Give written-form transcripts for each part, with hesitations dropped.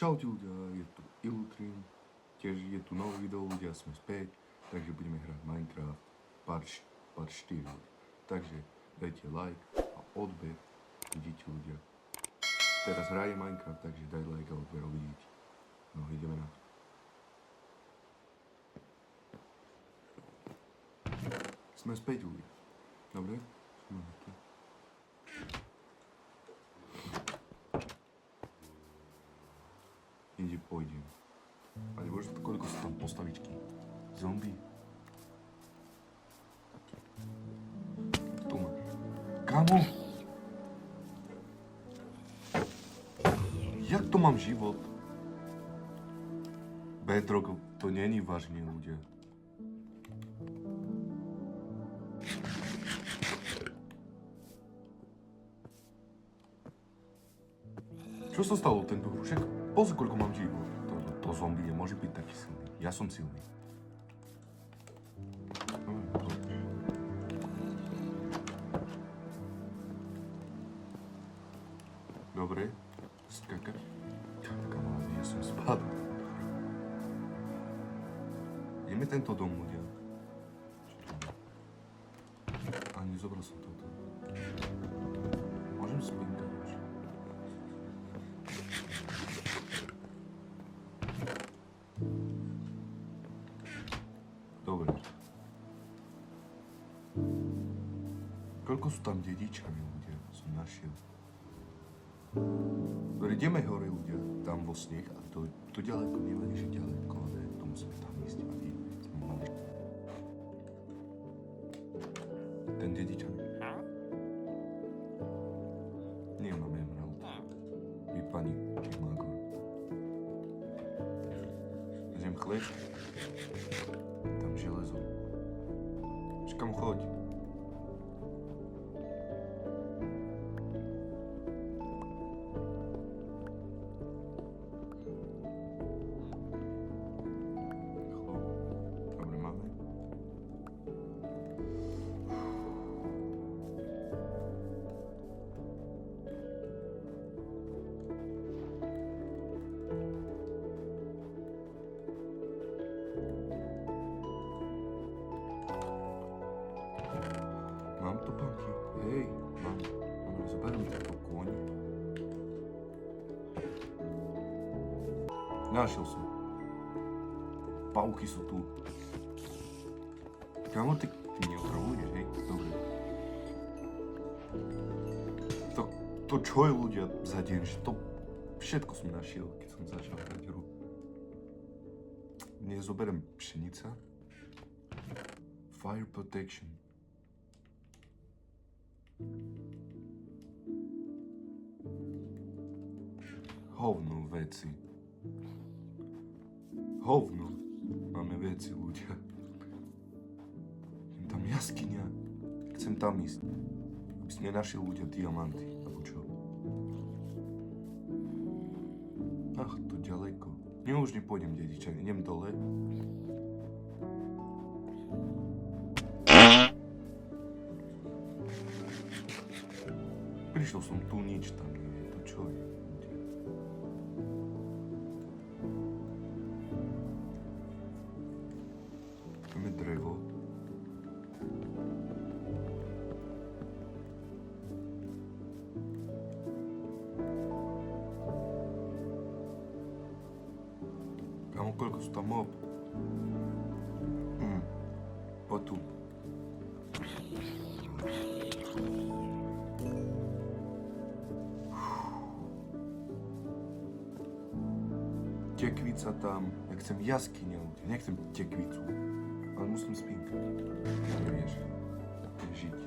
Čaute ľudia, je tu Illutrim, tiež je tu nové video ľudia, sme späť, takže budeme hrať Minecraft part 4. Takže dajte like a odber, vidíte ľudia. Teraz hraje Minecraft, takže daj like a odber, uvidíte. No ideme na to. Sme späť ľudia, dobre? Sme tu. Inde pôjdem. Ale bože, koľko sú tam postavičky? Zombie? Tu máš. Kamo? Jak to mám život? Bedrock, to není vážne ľudia. Čo sa stalo tento hru? Však pozri, koľko mám život. To zombie nemôže byť taký silný. Ja som silný. Dobre. Skakať. Kamarádi, ja som spadol. Ideme tento dom, ľudia. A nezobral som toto. Môžem splinkať už. Dobre. Koľko sú tam dedičkami, ľudia? Som našiel. Dobre, ideme hore, ľudia. Tam vo sneh. A to ďaleko, nevadí, že ďaleko, ale to musíme tam ísť. Vadí. Ten dedičan. Nie mám emerald. Vypani, či má gor. Vezem chlieb. Tam železo. Čakám, choď. Dobre, máme. Mám topánky. Hej, mám. Zoberiem tento kôň. Našiel som. Pavúky sú tu. Kámo, ty neotravuješ, hej? Dobre. To čo je, ľudia, za deň, že to všetko som našiel, keď som začal hrať hru. Nezoberiem pšenica. Fire protection. Hovno veci. Hovno. Máme veci, ľudia. Je tam jaskyňa. Chcem tam ísť. Aby si nenašiel, ľudia, diamanty. Alebo čo? Ach, to ďaleko. Už nepôjdem, dedičan. Idem dole. Prišiel som tu, nič tam nie je. To čo je? Máme drevo. Kámo, koľko sú tam mob? Poď tu. Tekvica tam. Ja chcem jaskyňa, ľudia. Nechcem tekvicu. Ale musím spinkať. Vieš, žiť.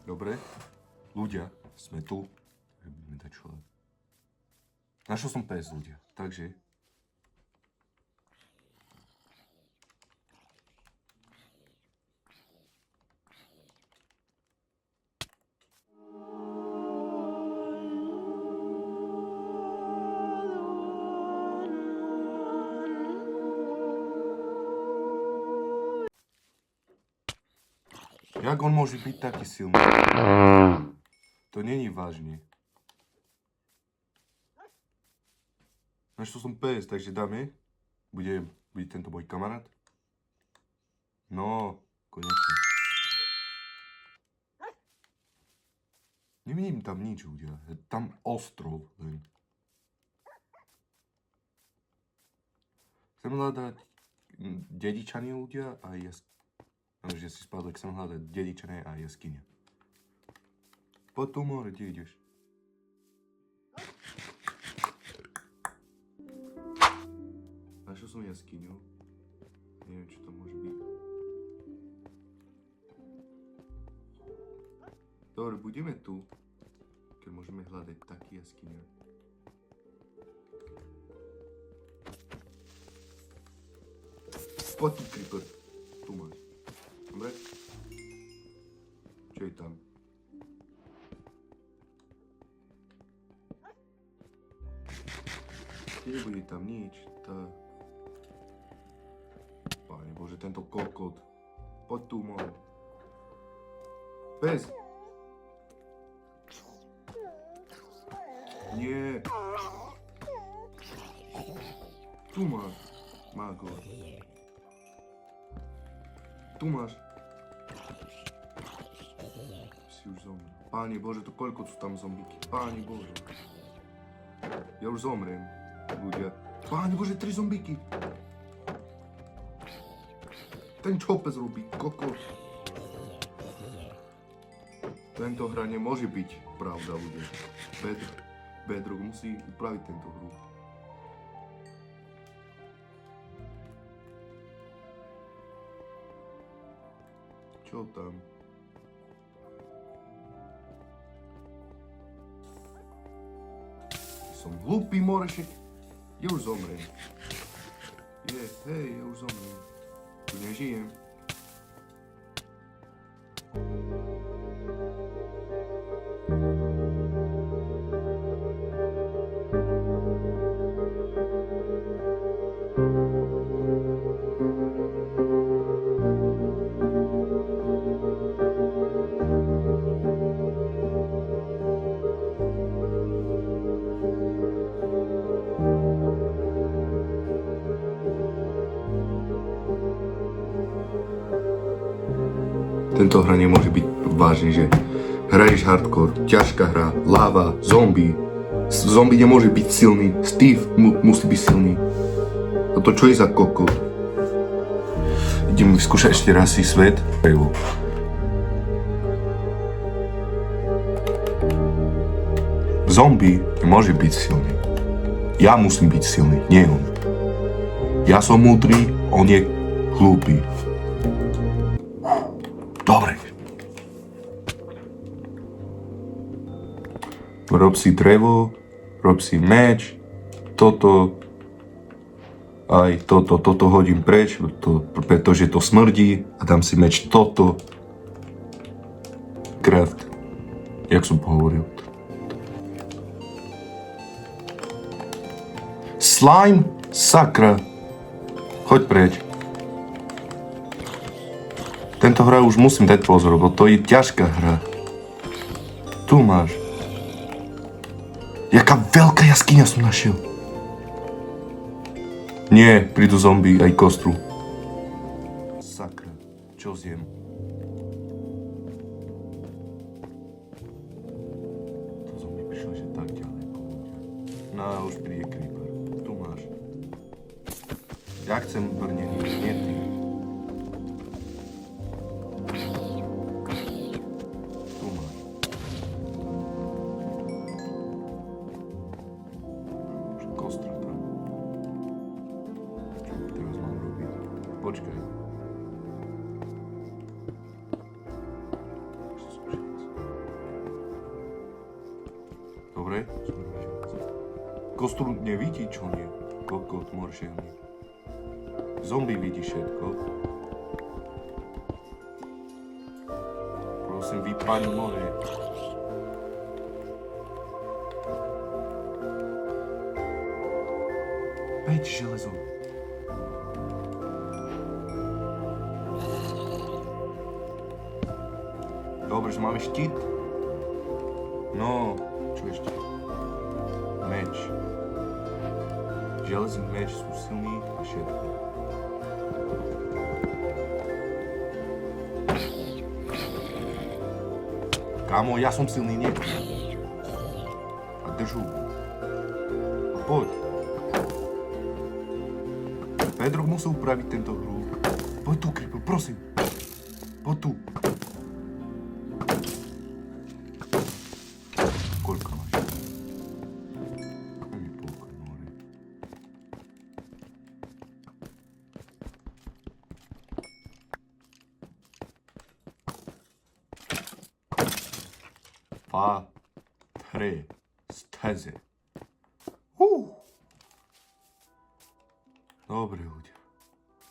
Dobre. Ľudia, sme tu. Budeme dať človek. Našiel som pes, ľudia. Takže... Jak on môže byť taký silný? To není vážne. Znaš, to som pes, takže dáme. Bude tento môj kamarát. No, konečne. Nevidím tam nič ľudia. Je tam ostrov len. Chcem hľadať dedičany ľudia a že si spadol, chcem hľadať dedičané a jaskyňa. Poď tu more, kde ideš? Našiel som jaskyňu. Neviem, čo to môže byť. Dobre, budeme tu, keď môžeme hľadať taký jaskyňa. Poď tu, creeper. Tu máš. Dobre? Čo je tam? Nebude tam nič. Pane Bože, tento kokot. Poď tu, môj. Pes! Nie. Tu máš. Mago. Tu máš. Si už zomrel. Páni Bože, to koľko sú tam zombíky. Páni Bože. Ja už zomriem. Ľudia. Páni Bože, 3 zombíky. Ten čo pes robí? Kokos. Tento hra nemôže byť pravda, ľudia. Bedrock musí upraviť tento hru. Čo tam? Som hlúpy, morešek. Ja už zomriem. Hej, ja už zomriem. Tu nežijem. Tento hra nemôže byť vážne, že hraješ hardcore, ťažká hra, láva, zombie. Zombie nemôže byť silný, Steve musí byť silný. Toto čo je za kokot? Idem vyskúšať ešte raz si svet. Zombie nemôže byť silný. Ja musím byť silný, nie on. Ja som múdry, on je hlúpy. Dobre. Rob si drevo, rob si meč, toto, aj toto hodím preč, pretože to smrdí a dám si meč toto. Craft. Jak som pohovoril. Slime? Sakra. Choď preč. Tento hra už musím dať pozor, lebo to je ťažká hra. Tu máš. Jaká veľká jaskyňa som našiel. Nie, prídu zombie aj kostru. Sakra, čo zjem? To zombie prišiel, že tak ďaleko. No, už príde creeper. Tu máš. Ja chcem brnený, nie ty. Počkaj. Dobre? Kostru nevidí, čo nie. Kokot moršelný. Zombie vidí všetko. Prosím, vypáň more. Veď železo. Dobre, že máme štít. No, čo ešte? Meč. Železný meč sú silný a všetko. Kámo, ja som silný, nie? A držu. Poď. Pedro musel upraviť tento hru. Poď tu, Creeper, prosím. Poď tu. Koľko máš? Ani polka, more. Dva, tri, steze. Dobre, ľudia.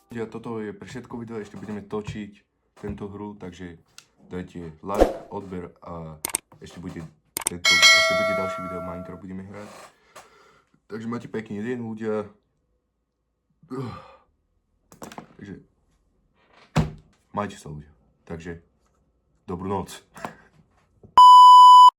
Ľudia, toto je pre všetko video, ešte budeme točiť tento hru, takže dajte like, odber a ešte bude ďalší video Minecraft budeme hrať. Takže máte pekný deň, ľudia. Takže majte sa, ľudia. Takže dobrú noc.